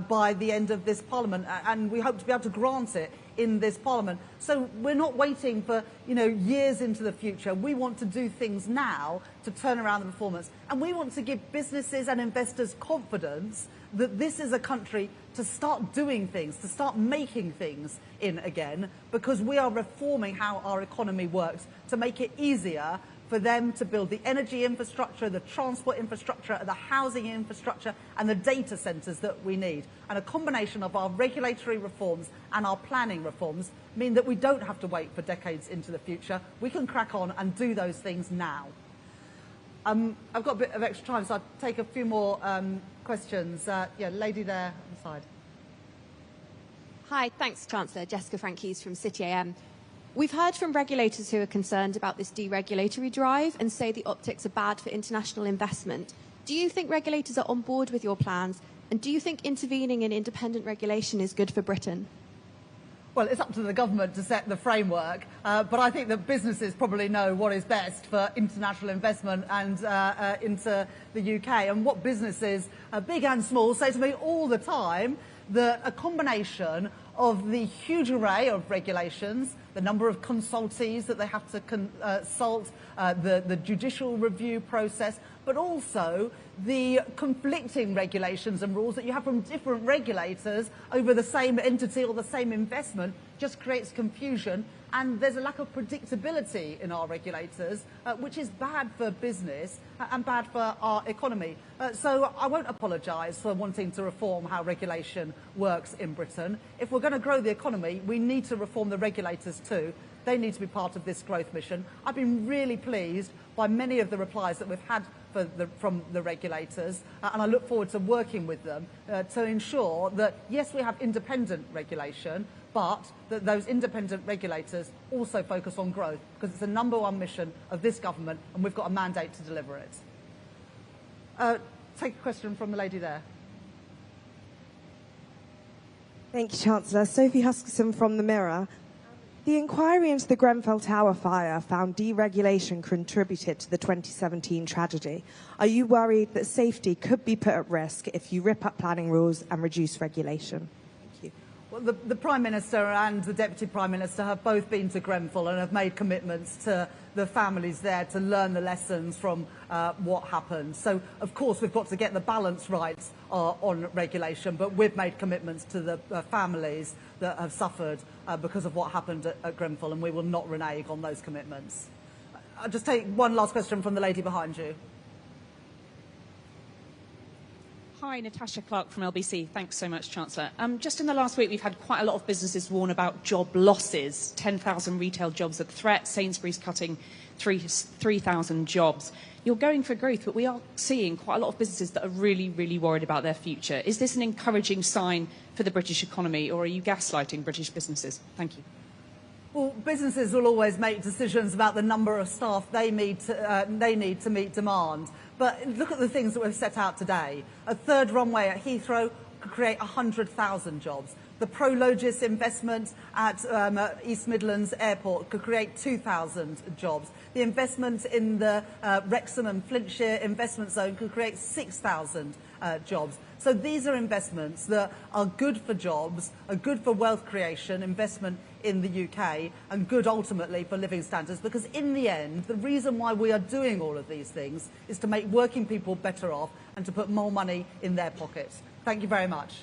by the end of this Parliament, and we hope to be able to grant it in this Parliament. So we're not waiting for years into the future. We want to do things now to turn around the performance, and we want to give businesses and investors confidence that this is a country to start doing things, to start making things in again, because we are reforming how our economy works to make it easier for them to build the energy infrastructure, the transport infrastructure, the housing infrastructure, and the data centres that we need. And a combination of our regulatory reforms and our planning reforms mean that we don't have to wait for decades into the future. We can crack on and do those things now. I've got a bit of extra time, so I'll take a few more questions. Lady there on the side. Hi, thanks, Chancellor. Jessica Frankies from City AM. We've heard from regulators who are concerned about this deregulatory drive and say the optics are bad for international investment. Do you think regulators are on board with your plans? And do you think intervening in independent regulation is good for Britain? Well, it's up to the government to set the framework, but I think that businesses probably know what is best for international investment and into the UK. And what businesses, big and small, say to me all the time that a combination of the huge array of regulations the number of consultees that they have to consult, the judicial review process, but also the conflicting regulations and rules that you have from different regulators over the same entity or the same investment just creates confusion. And there's a lack of predictability in our regulators, which is bad for business and bad for our economy. So I won't apologise for wanting to reform how regulation works in Britain. If we're going to grow the economy, we need to reform the regulators too. They need to be part of this growth mission. I've been really pleased by many of the replies that we've had from the regulators, and I look forward to working with them to ensure that, yes, we have independent regulation, but that those independent regulators also focus on growth, because it's the number one mission of this government, and we've got a mandate to deliver it. Take a question from the lady there. Thank you, Chancellor. Sophie Huskinson from The Mirror. The inquiry into the Grenfell Tower fire found deregulation contributed to the 2017 tragedy. Are you worried that safety could be put at risk if you rip up planning rules and reduce regulation? Thank you. Well, the Prime Minister and the Deputy Prime Minister have both been to Grenfell and have made commitments to the families there to learn the lessons from what happened. So, of course, we've got to get the balance right on regulation, but we've made commitments to the families that have suffered because of what happened at Grenfell, and we will not renege on those commitments. I'll just take one last question from the lady behind you. Hi, Natasha Clark from LBC. Thanks so much, Chancellor. Just in the last week, we've had quite a lot of businesses warn about job losses. 10,000 retail jobs at threat. Sainsbury's cutting 3,000 jobs. You're going for growth, but we are seeing quite a lot of businesses that are really, really worried about their future. Is this an encouraging sign for the British economy, or are you gaslighting British businesses? Thank you. Well, businesses will always make decisions about the number of staff they need to meet demand. But look at the things that we've set out today. A third runway at Heathrow could create 100,000 jobs. The Prologis investment at East Midlands Airport could create 2,000 jobs. The investment in the Wrexham and Flintshire investment zone could create 6,000 jobs. So these are investments that are good for jobs, are good for wealth creation, investment in the UK, and good ultimately for living standards, because in the end, the reason why we are doing all of these things is to make working people better off and to put more money in their pockets. Thank you very much.